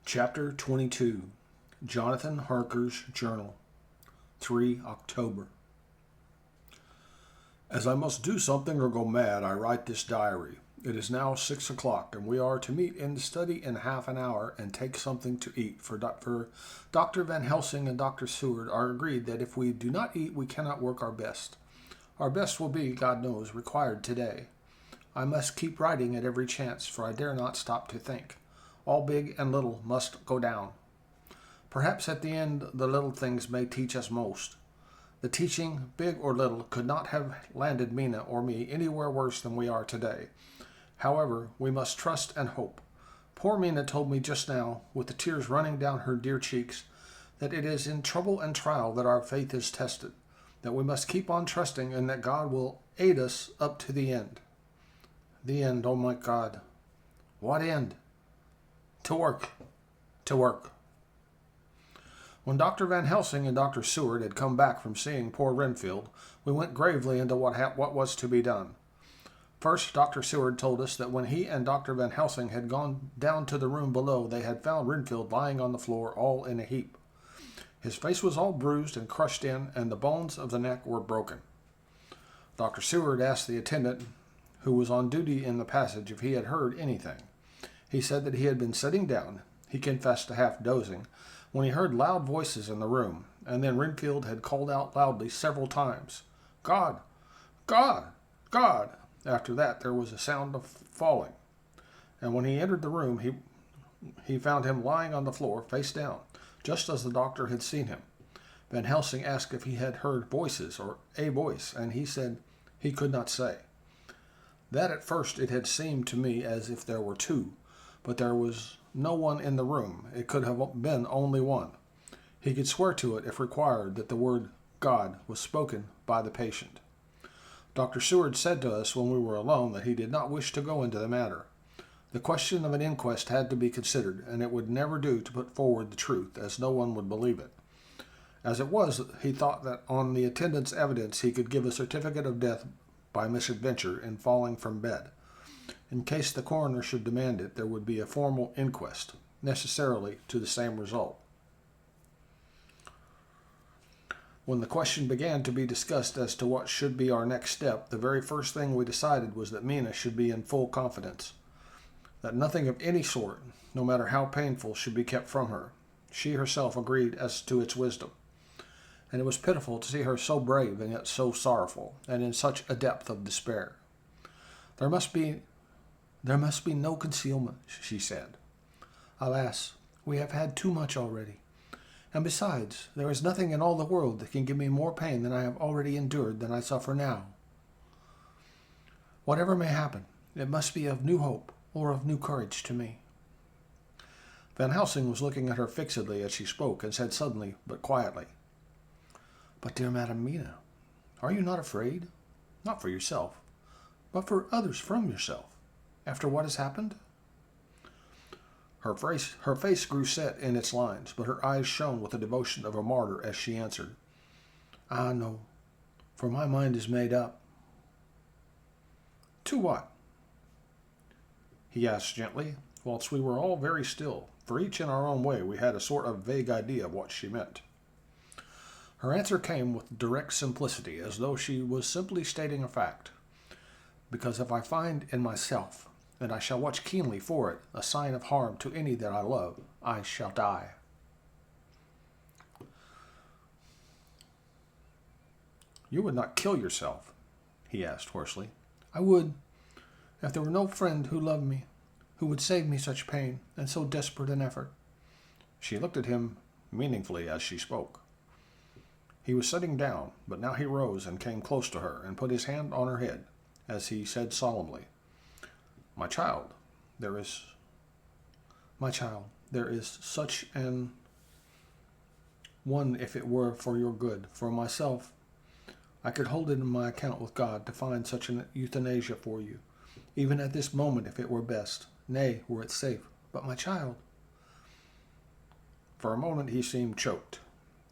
Chapter 22 Jonathan Harker's Journal 3 October. As I must do something or go mad, I write this diary. It is now 6 o'clock, and we are to meet in the study in half an hour and take something to eat, for Dr. Van Helsing and Dr. Seward are agreed that if we do not eat, we cannot work our best. Our best will be, God knows, required today. I must keep writing at every chance, for I dare not stop to think. All big and little must go down. Perhaps at the end the little things may teach us most. The teaching, big or little, could not have landed Mina or me anywhere worse than we are today. However, we must trust and hope. Poor Mina told me just now, with the tears running down her dear cheeks, that it is in trouble and trial that our faith is tested, that we must keep on trusting, and that God will aid us up to the end. The end, oh my God. What end? To work. To work. When Dr. Van Helsing and Dr. Seward had come back from seeing poor Renfield, we went gravely into what was to be done. First, Dr. Seward told us that when he and Dr. Van Helsing had gone down to the room below, they had found Renfield lying on the floor all in a heap. His face was all bruised and crushed in, and the bones of the neck were broken. Dr. Seward asked the attendant, who was on duty in the passage, if he had heard anything. He said that he had been sitting down, he confessed to half dozing, when he heard loud voices in the room, and then Renfield had called out loudly several times, "God! God! God!" After that there was a sound of falling, and when he entered the room he found him lying on the floor face down, just as the doctor had seen him. Van Helsing asked if he had heard voices, or a voice, and he said he could not say. That at first it had seemed to me as if there were two, but there was no one in the room. It could have been only one. He could swear to it, if required, that the word God was spoken by the patient. Dr. Seward said to us when we were alone that he did not wish to go into the matter. The question of an inquest had to be considered, and it would never do to put forward the truth, as no one would believe it. As it was, he thought that on the attendant's evidence he could give a certificate of death by misadventure in falling from bed. In case the coroner should demand it, there would be a formal inquest, necessarily to the same result. When the question began to be discussed as to what should be our next step, the very first thing we decided was that Mina should be in full confidence, that nothing of any sort, no matter how painful, should be kept from her. She herself agreed as to its wisdom, and it was pitiful to see her so brave and yet so sorrowful, and in such a depth of despair. There must be no concealment, she said. Alas, we have had too much already. And besides, there is nothing in all the world that can give me more pain than I have already endured than I suffer now. Whatever may happen, it must be of new hope or of new courage to me. Van Helsing was looking at her fixedly as she spoke, and said suddenly, but quietly, "But, dear Madam Mina, are you not afraid? Not for yourself, but for others from yourself, after what has happened?" Her face grew set in its lines, but her eyes shone with the devotion of a martyr as she answered, "Ah, no, for my mind is made up." "To what?" he asked gently, whilst we were all very still, for each in our own way we had a sort of vague idea of what she meant. Her answer came with direct simplicity, as though she was simply stating a fact. "Because if I find in myself, and I shall watch keenly for it, a sign of harm to any that I love, I shall die." "You would not kill yourself?" he asked hoarsely. "I would, if there were no friend who loved me, who would save me such pain and so desperate an effort." She looked at him meaningfully as she spoke. He was sitting down, but now he rose and came close to her and put his hand on her head, as he said solemnly, My child, there is such an one if it were for your good. For myself, I could hold it in my account with God to find such an euthanasia for you, even at this moment if it were best, nay, were it safe. But my child." For a moment he seemed choked,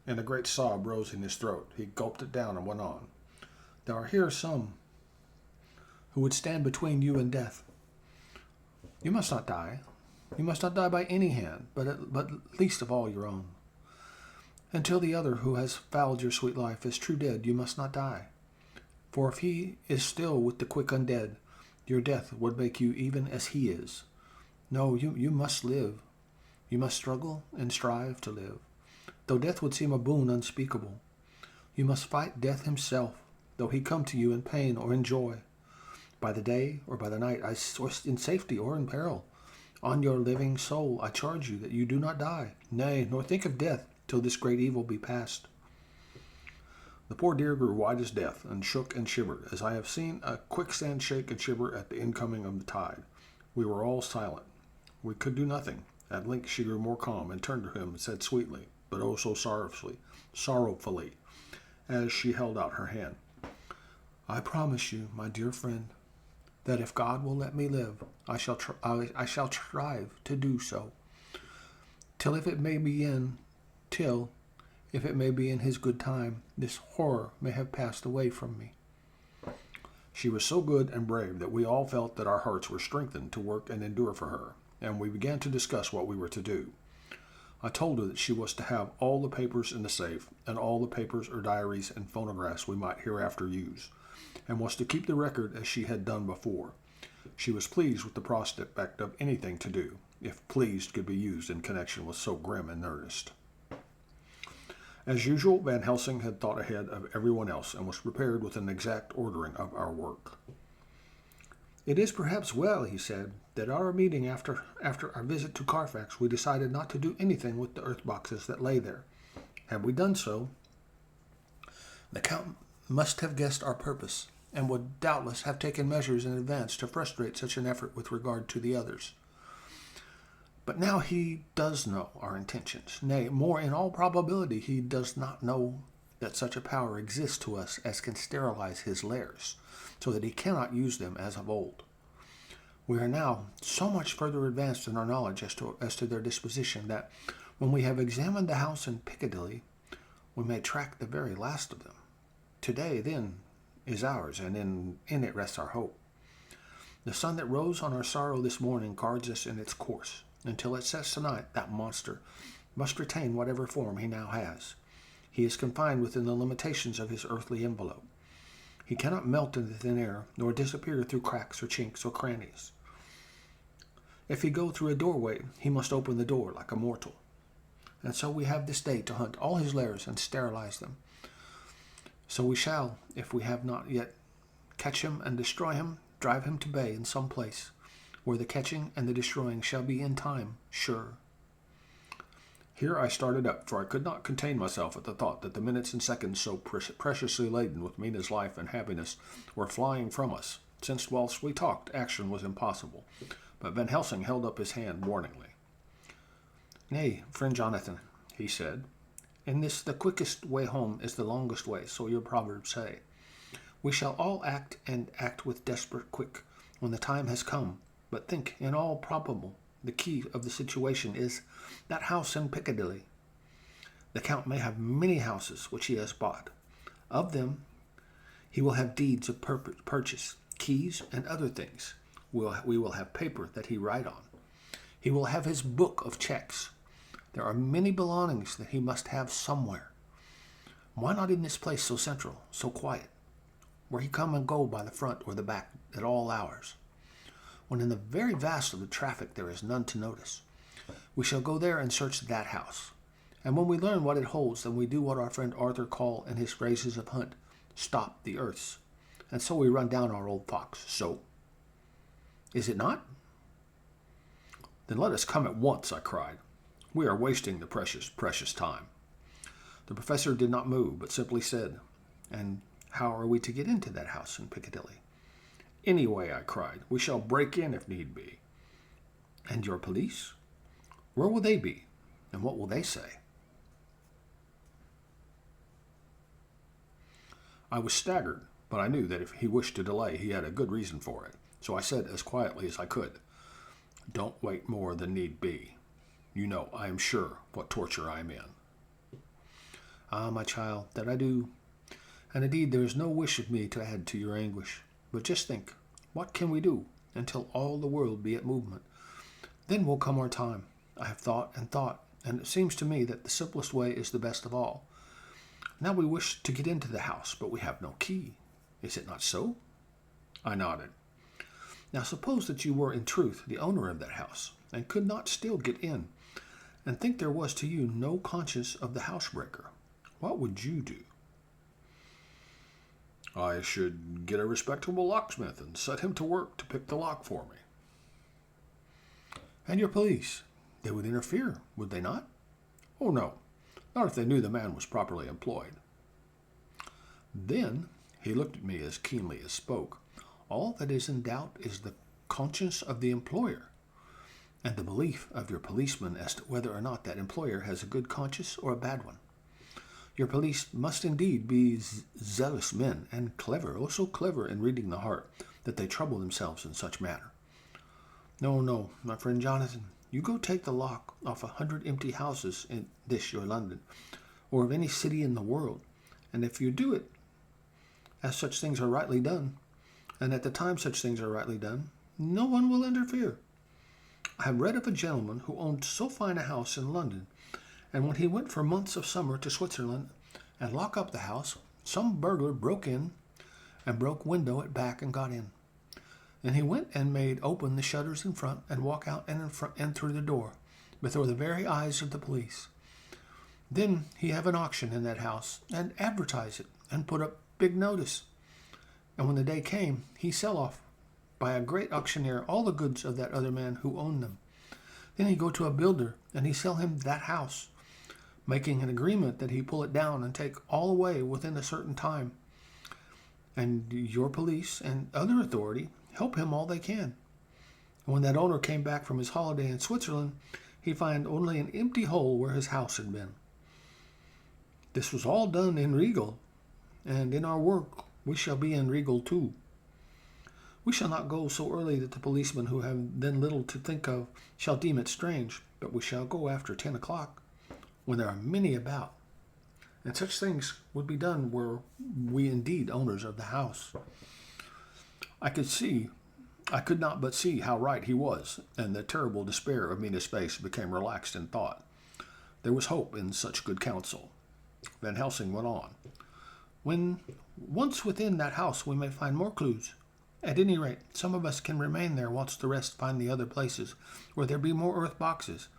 and a great sob rose in his throat. He gulped it down and went on. "There are here some who would stand between you and death. You must not die. You must not die by any hand, but least of all your own. Until the other who has fouled your sweet life is true dead, you must not die. For if he is still with the quick undead, your death would make you even as he is. No, you must live. You must struggle and strive to live, though death would seem a boon unspeakable. You must fight death himself, though he come to you in pain or in joy, by the day or by the night, in safety or in peril. On your living soul I charge you that you do not die, nay, nor think of death till this great evil be past. The poor dear grew white as death, and shook and shivered, as I have seen a quicksand shake and shiver at the incoming of the tide. We were all silent. We could do nothing. At length she grew more calm, and turned to him and said sweetly, but oh so sorrowfully, as she held out her hand, I promise you, my dear friend, that if God will let me live, I shall strive to do so, if it may be in his good time, this horror may have passed away from me. She was so good and brave that we all felt that our hearts were strengthened to work and endure for her, and we began to discuss what we were to do. I told her that she was to have all the papers in the safe, and all the papers or diaries and phonographs we might hereafter use, and was to keep the record as she had done before. She was pleased with the prospect of anything to do, if pleased could be used in connection with so grim an earnest. As usual, Van Helsing had thought ahead of everyone else and was prepared with an exact ordering of our work. It is perhaps well, he said, that at our meeting after our visit to Carfax we decided not to do anything with the earth boxes that lay there. Had we done so, the Count must have guessed our purpose, and would doubtless have taken measures in advance to frustrate such an effort with regard to the others. But now he does know our intentions. Nay, more in all probability, he does not know that such a power exists to us as can sterilize his lairs, so that he cannot use them as of old. We are now so much further advanced in our knowledge as to their disposition that when we have examined the house in Piccadilly, we may track the very last of them. Today, then, is ours, and in it rests our hope. The sun that rose on our sorrow this morning guards us in its course. Until it sets tonight, that monster must retain whatever form he now has. He is confined within the limitations of his earthly envelope. He cannot melt into thin air, nor disappear through cracks or chinks or crannies. If he go through a doorway, he must open the door like a mortal. And so we have this day to hunt all his lairs and sterilize them. So we shall, if we have not yet, catch him and destroy him, drive him to bay in some place, where the catching and the destroying shall be in time sure. Here I started up, for I could not contain myself at the thought that the minutes and seconds so preciously laden with Mina's life and happiness were flying from us, since whilst we talked, action was impossible. But Van Helsing held up his hand warningly. Nay, friend Jonathan, he said, in this the quickest way home is the longest way, so your proverbs say. We shall all act, and act with desperate quick, when the time has come. But think, in all probable, the key of the situation is that house in Piccadilly. The Count may have many houses which he has bought. Of them he will have deeds of purchase, keys, and other things. We will have paper that he write on. He will have his book of checks. There are many belongings that he must have somewhere. Why not in this place so central, so quiet, where he come and go by the front or the back at all hours, when in the very vast of the traffic there is none to notice? We shall go there and search that house. And when we learn what it holds, then we do what our friend Arthur call in his phrases of hunt, stop the earths. And so we run down our old fox. So, is it not? Then let us come at once, I cried. We are wasting the precious time. The professor did not move, but simply said, And how are we to get into that house in Piccadilly? Anyway, I cried, we shall break in if need be. And your police? Where will they be? And what will they say? I was staggered, but I knew that if he wished to delay, he had a good reason for it. So I said as quietly as I could, Don't wait more than need be. You know, I am sure, what torture I am in. Ah, my child, that I do. And indeed there is no wish of me to add to your anguish. But just think, what can we do until all the world be at movement? Then will come our time. I have thought and thought, and it seems to me that the simplest way is the best of all. Now we wish to get into the house, but we have no key. Is it not so?" I nodded. "Now suppose that you were in truth the owner of that house, and could not still get in, and think there was to you no conscience of the housebreaker. What would you do?" "I should get a respectable locksmith and set him to work to pick the lock for me." "And your police? They would interfere, would they not?" "Oh, no. Not if they knew the man was properly employed." "Then," he looked at me as keenly as spoke, "all that is in doubt is the conscience of the employer, and the belief of your policeman as to whether or not that employer has a good conscience or a bad one. Your police must indeed be zealous men, and clever, oh so clever in reading the heart, that they trouble themselves in such matter. No, no, my friend Jonathan, you go take the lock off 100 empty houses in this your London, or of any city in the world, and if you do it, as such things are rightly done, and at the time such things are rightly done, no one will interfere. I have read of a gentleman who owned so fine a house in London, and when he went for months of summer to Switzerland and lock up the house, some burglar broke in and broke window at back and got in. Then he went and made open the shutters in front and walk out and in front and through the door, before the very eyes of the police. Then he have an auction in that house and advertise it and put up big notice. And when the day came, he sell off by a great auctioneer all the goods of that other man who owned them. Then he go to a builder and he sell him that house, making an agreement that he pull it down and take all away within a certain time. And your police and other authority help him all they can. And when that owner came back from his holiday in Switzerland, he find only an empty hole where his house had been. This was all done in Riegel, and in our work we shall be in Riegel too. We shall not go so early that the policemen who have then little to think of shall deem it strange, but we shall go after 10 o'clock, when there are many about, and such things would be done were we indeed owners of the house." I could not but see how right he was, and the terrible despair of Mina's face became relaxed in thought. There was hope in such good counsel. Van Helsing went on. "When once within that house we may find more clues. At any rate, some of us can remain there whilst the rest find the other places, where there be more earth boxes,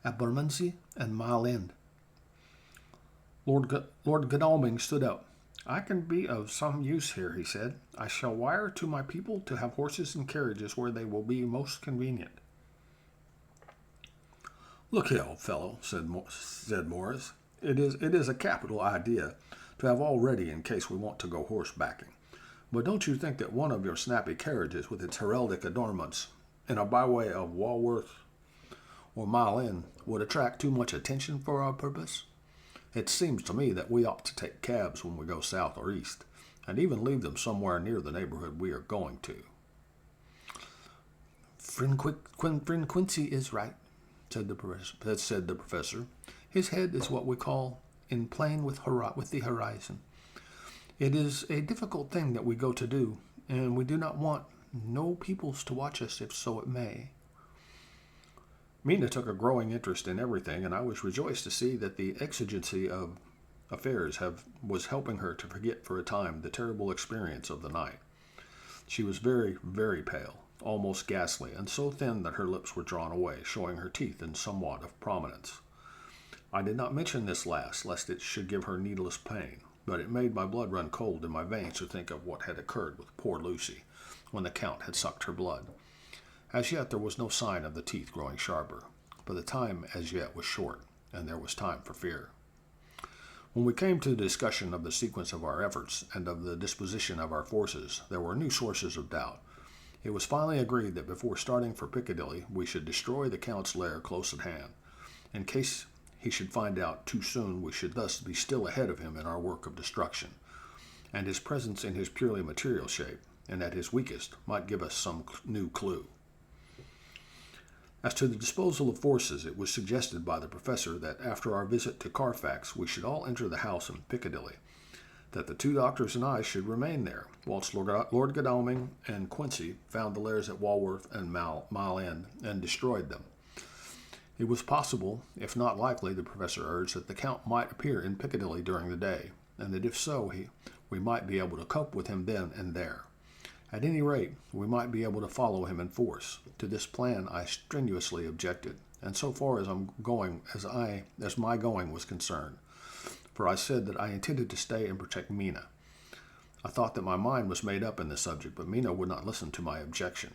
at Bermondsey and Mile End." Lord Godalming stood up. "I can be of some use here," he said. "I shall wire to my people to have horses and carriages where they will be most convenient." "Look here, old fellow," said Morris. It is a capital idea to have all ready in case we want to go horsebacking. But don't you think that one of your snappy carriages with its heraldic adornments in a byway of Walworth or Mile End would attract too much attention for our purpose? It seems to me that we ought to take cabs when we go south or east, and even leave them somewhere near the neighborhood we are going to." Friend Quincy is right," said the professor. "His head is what we call in plane with the horizon. It is a difficult thing that we go to do, and we do not want no peoples to watch us if so it may." Mina took a growing interest in everything, and I was rejoiced to see that the exigency of affairs was helping her to forget for a time the terrible experience of the night. She was very, very pale, almost ghastly, and so thin that her lips were drawn away, showing her teeth in somewhat of prominence. I did not mention this last, lest it should give her needless pain, but it made my blood run cold in my veins to think of what had occurred with poor Lucy, when the Count had sucked her blood. As yet there was no sign of the teeth growing sharper, but the time as yet was short, and there was time for fear. When we came to the discussion of the sequence of our efforts and of the disposition of our forces, there were new sources of doubt. It was finally agreed that before starting for Piccadilly we should destroy the Count's lair close at hand. In case he should find out too soon, we should thus be still ahead of him in our work of destruction, and his presence in his purely material shape, and at his weakest, might give us some new clue. As to the disposal of forces, it was suggested by the professor that after our visit to Carfax we should all enter the house in Piccadilly. that the two doctors and I should remain there, whilst Lord Godalming and Quincy found the lairs at Walworth and Mile End and destroyed them. It was possible, if not likely, the professor urged, that the Count might appear in Piccadilly during the day, and that if so, we might be able to cope with him then and there. At any rate, we might be able to follow him in force. To this plan I strenuously objected, and so far as my going was concerned, for I said that I intended to stay and protect Mina. I thought that my mind was made up in the subject, but Mina would not listen to my objection.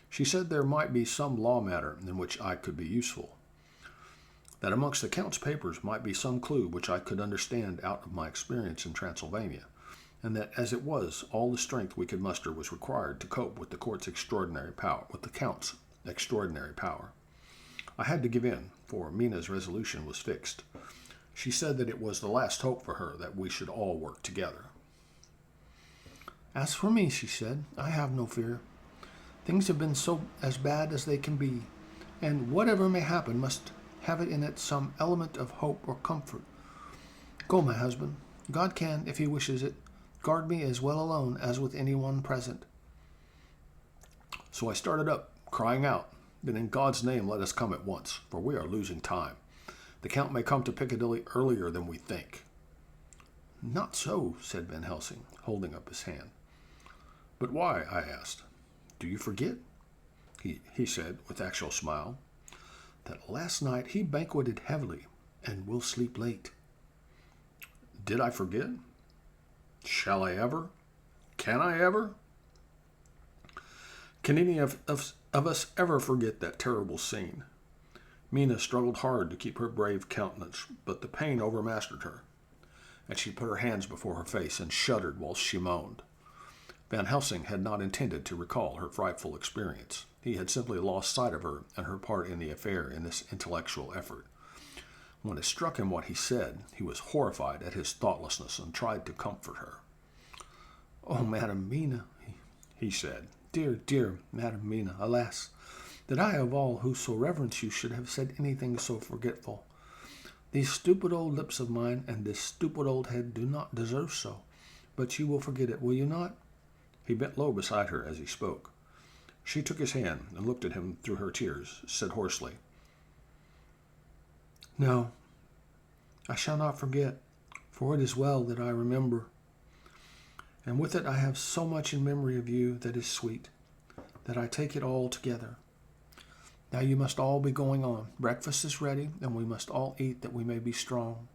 She said there might be some law matter in which I could be useful, that amongst the Count's papers might be some clue which I could understand out of my experience in Transylvania, and that as it was, all the strength we could muster was required to cope with the Count's extraordinary power. I had to give in, for Mina's resolution was fixed. She said that it was the last hope for her that we should all work together. "As for me," she said, "I have no fear. Things have been as bad as they can be, and whatever may happen must have in it some element of hope or comfort. Go, my husband. God can, if he wishes it, guard me as well alone as with anyone present." So I started up, crying out, "Then in God's name let us come at once, for we are losing time. The Count may come to Piccadilly earlier than we think." "Not so," said Van Helsing, holding up his hand. "But why?" I asked. "Do you forget," he said with actual smile, "that last night he banqueted heavily and will sleep late?" Did I forget? Shall I ever? Can I ever? Can any of us ever forget that terrible scene? Mina struggled hard to keep her brave countenance, but the pain overmastered her, and she put her hands before her face and shuddered whilst she moaned. Van Helsing had not intended to recall her frightful experience. He had simply lost sight of her and her part in the affair in this intellectual effort. When it struck him what he said, he was horrified at his thoughtlessness and tried to comfort her. "Oh, Madam Mina," he said, "dear, dear Madam Mina, alas, that I of all who so reverence you should have said anything so forgetful. These stupid old lips of mine and this stupid old head do not deserve so, but you will forget it, will you not?" He bent low beside her as he spoke. She took his hand and looked at him through her tears, said hoarsely, "No, I shall not forget, for it is well that I remember. And with it I have so much in memory of you that is sweet, that I take it all together. Now you must all be going on. Breakfast is ready, and we must all eat that we may be strong."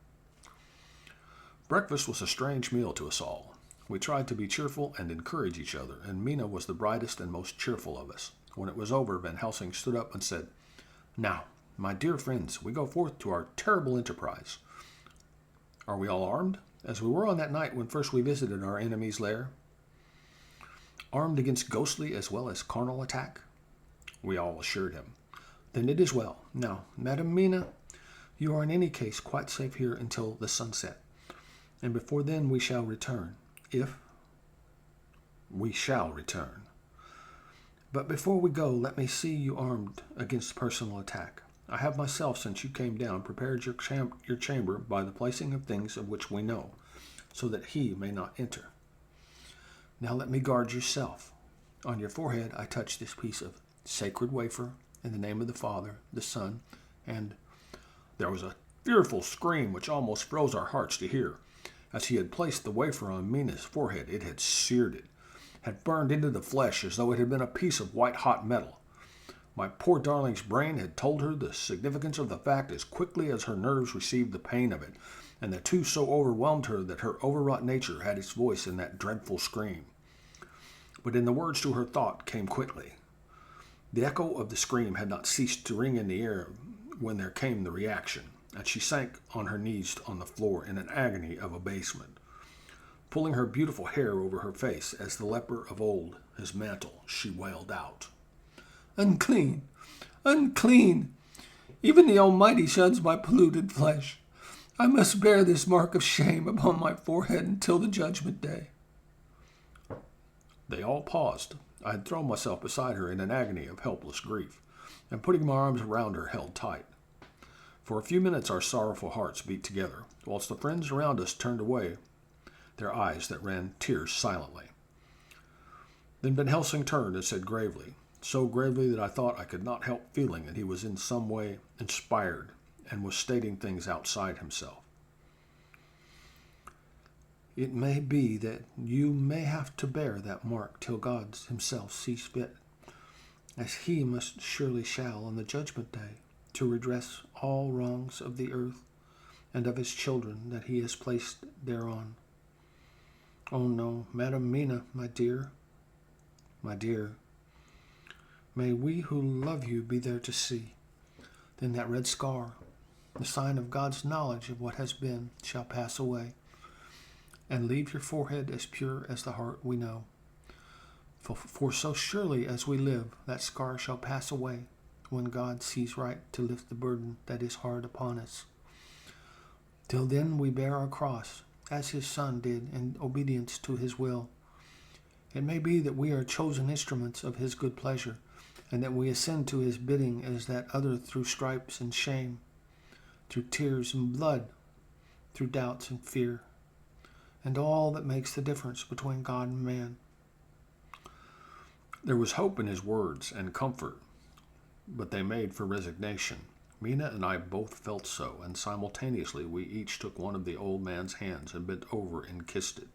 Breakfast was a strange meal to us all. We tried to be cheerful and encourage each other, and Mina was the brightest and most cheerful of us. When it was over, Van Helsing stood up and said, "Now, my dear friends, we go forth to our terrible enterprise. Are we all armed, as we were on that night when first we visited our enemy's lair? Armed against ghostly as well as carnal attack?" We all assured him. "Then it is well. Now, Madam Mina, you are in any case quite safe here until the sunset, and before then we shall return, if we shall return. But before we go, let me see you armed against personal attack. I have myself, since you came down, prepared your chamber by the placing of things of which we know, so that he may not enter. Now let me guard yourself. On your forehead I touch this piece of sacred wafer in the name of the Father, the Son, and—" There was a fearful scream which almost froze our hearts to hear. As he had placed the wafer on Mina's forehead, it had seared it, had burned into the flesh as though it had been a piece of white-hot metal. My poor darling's brain had told her the significance of the fact as quickly as her nerves received the pain of it, and the two so overwhelmed her that her overwrought nature had its voice in that dreadful scream. But in the words to her thought came quickly. The echo of the scream had not ceased to ring in the air when there came the reaction, and she sank on her knees on the floor in an agony of abasement, pulling her beautiful hair over her face as the leper of old his mantle, she wailed out, "Unclean! Unclean! Even the Almighty shuns my polluted flesh. I must bear this mark of shame upon my forehead until the judgment day." They all paused. I had thrown myself beside her in an agony of helpless grief, and putting my arms around her, held tight. For a few minutes our sorrowful hearts beat together, whilst the friends around us turned away their eyes that ran tears silently. Then Van Helsing turned and said gravely, so gravely that I thought I could not help feeling that he was in some way inspired and was stating things outside himself. It may be that you may have to bear that mark till God himself sees fit, as he must surely shall on the judgment day, to redress all wrongs of the earth and of his children that he has placed thereon. Oh no, Madam Mina, my dear, may we who love you be there to see. Then that red scar, the sign of God's knowledge of what has been, shall pass away, and leave your forehead as pure as the heart we know. For so surely as we live, that scar shall pass away when God sees right to lift the burden that is hard upon us. Till then we bear our cross, as his Son did in obedience to his will. It may be that we are chosen instruments of his good pleasure, and that we ascend to his bidding as that other through stripes and shame, through tears and blood, through doubts and fear, and all that makes the difference between God and man. There was hope in his words and comfort, but they made for resignation. Mina and I both felt so, and simultaneously we each took one of the old man's hands and bent over and kissed it.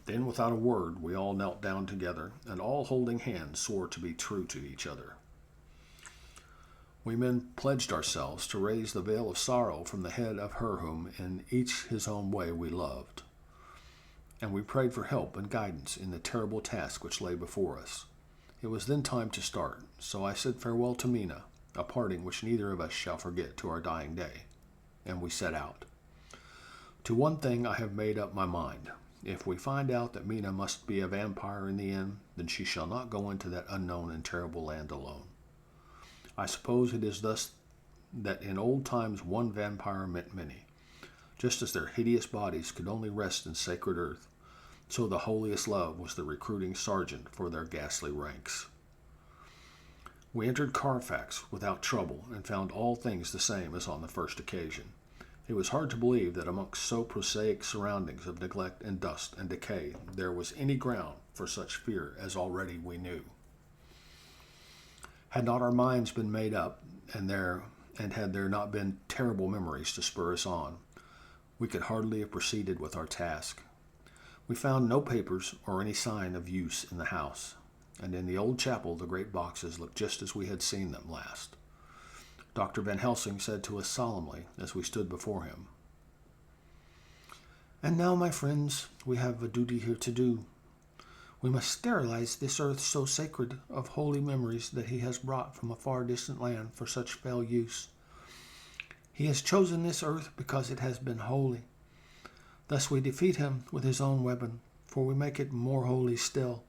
Then, without a word, we all knelt down together, and all holding hands swore to be true to each other. We men pledged ourselves to raise the veil of sorrow from the head of her whom, in each his own way, we loved. And we prayed for help and guidance in the terrible task which lay before us. It was then time to start, so I said farewell to Mina, a parting which neither of us shall forget to our dying day, and we set out. To one thing I have made up my mind. If we find out that Mina must be a vampire in the end, then she shall not go into that unknown and terrible land alone. I suppose it is thus that in old times one vampire meant many. Just as their hideous bodies could only rest in sacred earth, so the holiest love was the recruiting sergeant for their ghastly ranks. We entered Carfax without trouble and found all things the same as on the first occasion. It was hard to believe that amongst so prosaic surroundings of neglect and dust and decay there was any ground for such fear as already we knew. Had not our minds been made up, and had there not been terrible memories to spur us on, we could hardly have proceeded with our task. We found no papers or any sign of use in the house, and in the old chapel the great boxes looked just as we had seen them last. Dr. Van Helsing said to us solemnly as we stood before him, "And now, my friends, we have a duty here to do. We must sterilize this earth so sacred of holy memories that he has brought from a far distant land for such fell use. He has chosen this earth because it has been holy. Thus we defeat him with his own weapon, for we make it more holy still.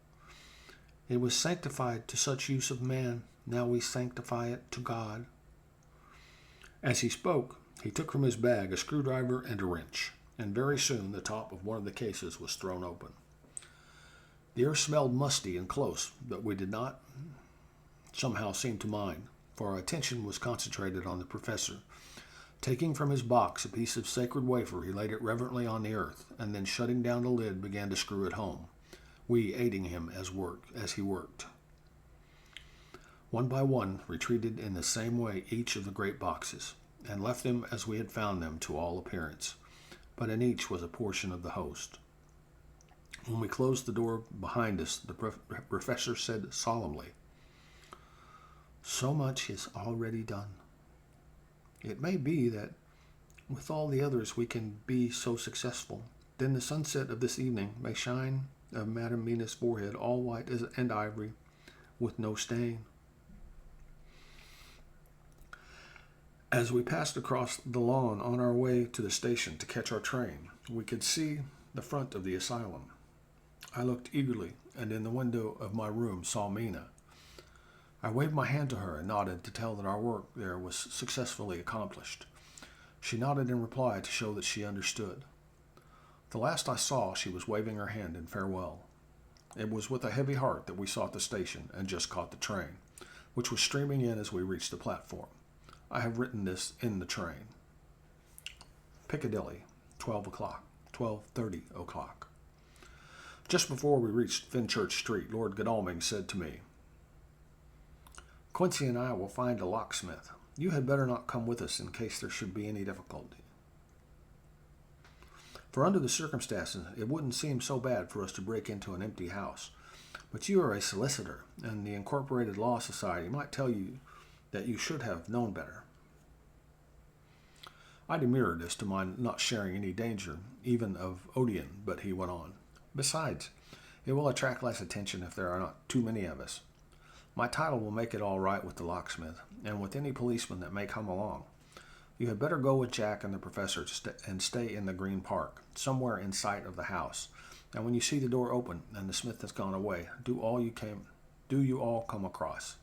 It was sanctified to such use of man, now we sanctify it to God." As he spoke, he took from his bag a screwdriver and a wrench, and very soon the top of one of the cases was thrown open. The air smelled musty and close, but we did not somehow seem to mind, for our attention was concentrated on the professor. Taking from his box a piece of sacred wafer, he laid it reverently on the earth, and then shutting down the lid began to screw it home, we aiding him as he worked. One by one retreated in the same way each of the great boxes, and left them as we had found them to all appearance, but in each was a portion of the host. When we closed the door behind us, the professor said solemnly, "So much is already done. It may be that with all the others we can be so successful. Then the sunset of this evening may shine of Madam Mina's forehead all white and ivory, with no stain." As we passed across the lawn on our way to the station to catch our train, we could see the front of the asylum. I looked eagerly, and in the window of my room saw Mina. I waved my hand to her and nodded to tell that our work there was successfully accomplished. She nodded in reply to show that she understood. The last I saw, she was waving her hand in farewell. It was with a heavy heart that we sought the station and just caught the train, which was streaming in as we reached the platform. I have written this in the train. Piccadilly, 12 o'clock. 12:30 o'clock. Just before we reached Fenchurch Street, Lord Godalming said to me, "Quincy and I will find a locksmith. You had better not come with us in case there should be any difficulty. For under the circumstances, it wouldn't seem so bad for us to break into an empty house. But you are a solicitor, and the Incorporated Law Society might tell you that you should have known better." I demurred as to my not sharing any danger, even of Odeon, but he went on. "Besides, it will attract less attention if there are not too many of us. My title will make it all right with the locksmith, and with any policeman that may come along. You had better go with Jack and the professor and stay in the Green Park, somewhere in sight of the house. And when you see the door open and the smith has gone away, do you all come across.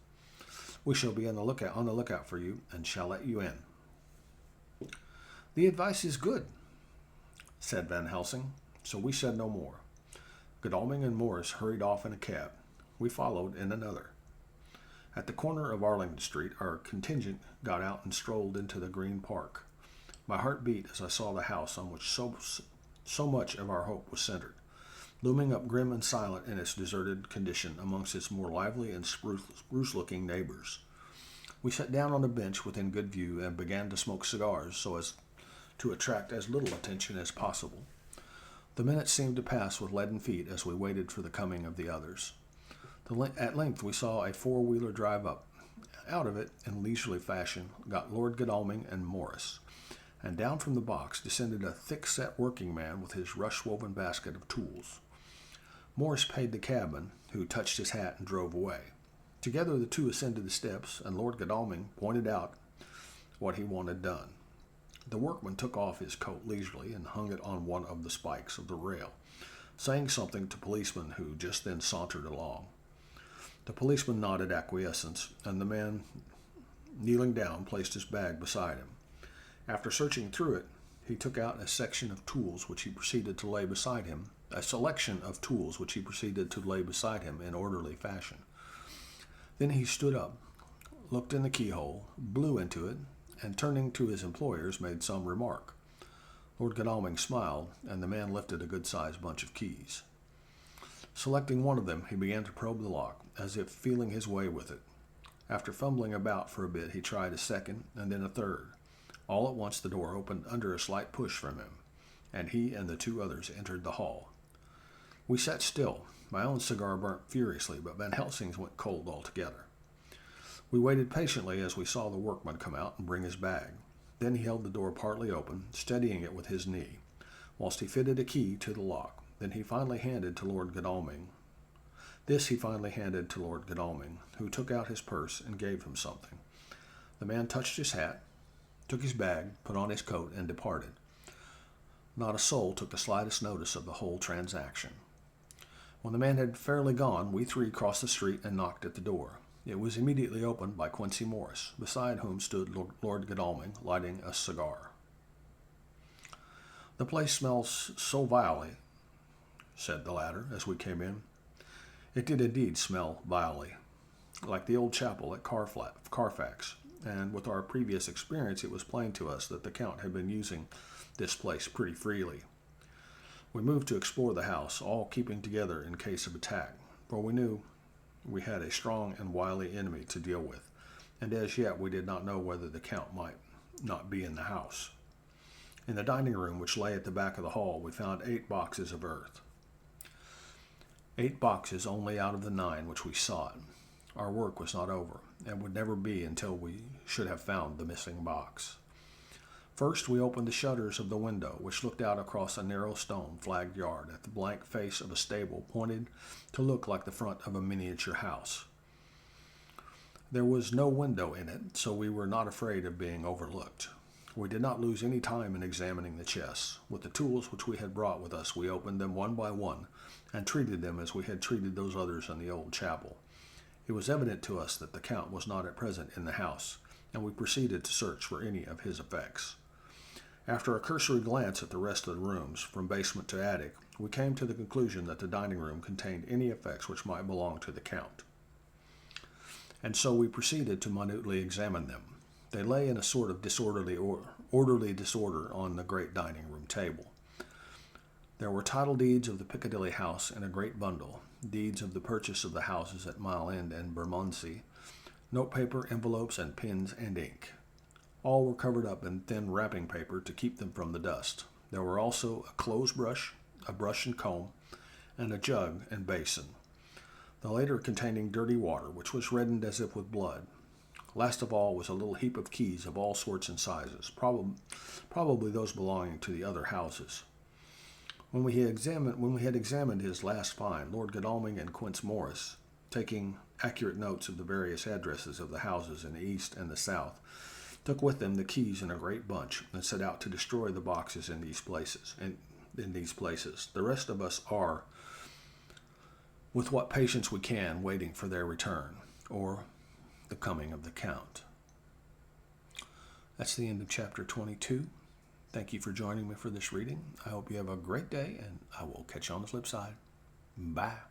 We shall be on the lookout for you, and shall let you in." "The advice is good," said Van Helsing, so we said no more. Godalming and Morris hurried off in a cab. We followed in another. At the corner of Arlington Street, our contingent got out and strolled into the Green Park. My heart beat as I saw the house on which so much of our hope was centered, looming up grim and silent in its deserted condition amongst its more lively and spruce-looking neighbors. We sat down on a bench within good view and began to smoke cigars so as to attract as little attention as possible. The minutes seemed to pass with leaden feet as we waited for the coming of the others. At length we saw a four-wheeler drive up. Out of it, in leisurely fashion, got Lord Godalming and Morris, and down from the box descended a thick-set working man with his rush-woven basket of tools. Morris paid the cabman, who touched his hat and drove away. Together the two ascended the steps, and Lord Godalming pointed out what he wanted done. The workman took off his coat leisurely and hung it on one of the spikes of the rail, saying something to policemen who just then sauntered along. The policeman nodded acquiescence, and the man, kneeling down, placed his bag beside him. After searching through it, he took out a selection of tools which he proceeded to lay beside him in orderly fashion. Then he stood up, looked in the keyhole, blew into it, and turning to his employers made some remark. Lord Godalming smiled, and the man lifted a good-sized bunch of keys. Selecting one of them, he began to probe the lock, as if feeling his way with it. After fumbling about for a bit, he tried a second, and then a third. All at once the door opened under a slight push from him, and he and the two others entered the hall. We sat still. My own cigar burnt furiously, but Van Helsing's went cold altogether. We waited patiently as we saw the workman come out and bring his bag. Then he held the door partly open, steadying it with his knee, whilst he fitted a key to the lock. This he finally handed to Lord Godalming, who took out his purse and gave him something. The man touched his hat, took his bag, put on his coat, and departed. Not a soul took the slightest notice of the whole transaction. When the man had fairly gone, we three crossed the street and knocked at the door. It was immediately opened by Quincy Morris, beside whom stood Lord Godalming, lighting a cigar. "The place smells so vilely," said the latter as we came in. It did indeed smell vilely, like the old chapel at Carfax, and with our previous experience it was plain to us that the Count had been using this place pretty freely. We moved to explore the house, all keeping together in case of attack, for we knew we had a strong and wily enemy to deal with, and as yet we did not know whether the Count might not be in the house. In the dining room, which lay at the back of the hall, we found 8 boxes of earth. 8 boxes only out of the 9 which we sought. Our work was not over, and would never be until we should have found the missing box. First, we opened the shutters of the window, which looked out across a narrow stone-flagged yard at the blank face of a stable pointed to look like the front of a miniature house. There was no window in it, so we were not afraid of being overlooked. We did not lose any time in examining the chests. With the tools which we had brought with us, we opened them one by one, and treated them as we had treated those others in the old chapel. It was evident to us that the Count was not at present in the house, and we proceeded to search for any of his effects. After a cursory glance at the rest of the rooms, from basement to attic, we came to the conclusion that the dining room contained any effects which might belong to the Count. And so we proceeded to minutely examine them. They lay in a sort of orderly disorder on the great dining room table. There were title deeds of the Piccadilly house in a great bundle, deeds of the purchase of the houses at Mile End and Bermondsey, notepaper, envelopes, and pens and ink. All were covered up in thin wrapping paper to keep them from the dust. There were also a clothes brush, a brush and comb, and a jug and basin, the latter containing dirty water, which was reddened as if with blood. Last of all was a little heap of keys of all sorts and sizes, probably those belonging to the other houses. When we had examined his last find, Lord Godalming and Quince Morris, taking accurate notes of the various addresses of the houses in the east and the south, took with them the keys in a great bunch, and set out to destroy the boxes in these places. The rest of us are, with what patience we can, waiting for their return, or the coming of the Count. That's the end of chapter 22. Thank you for joining me for this reading. I hope you have a great day, and I will catch you on the flip side. Bye.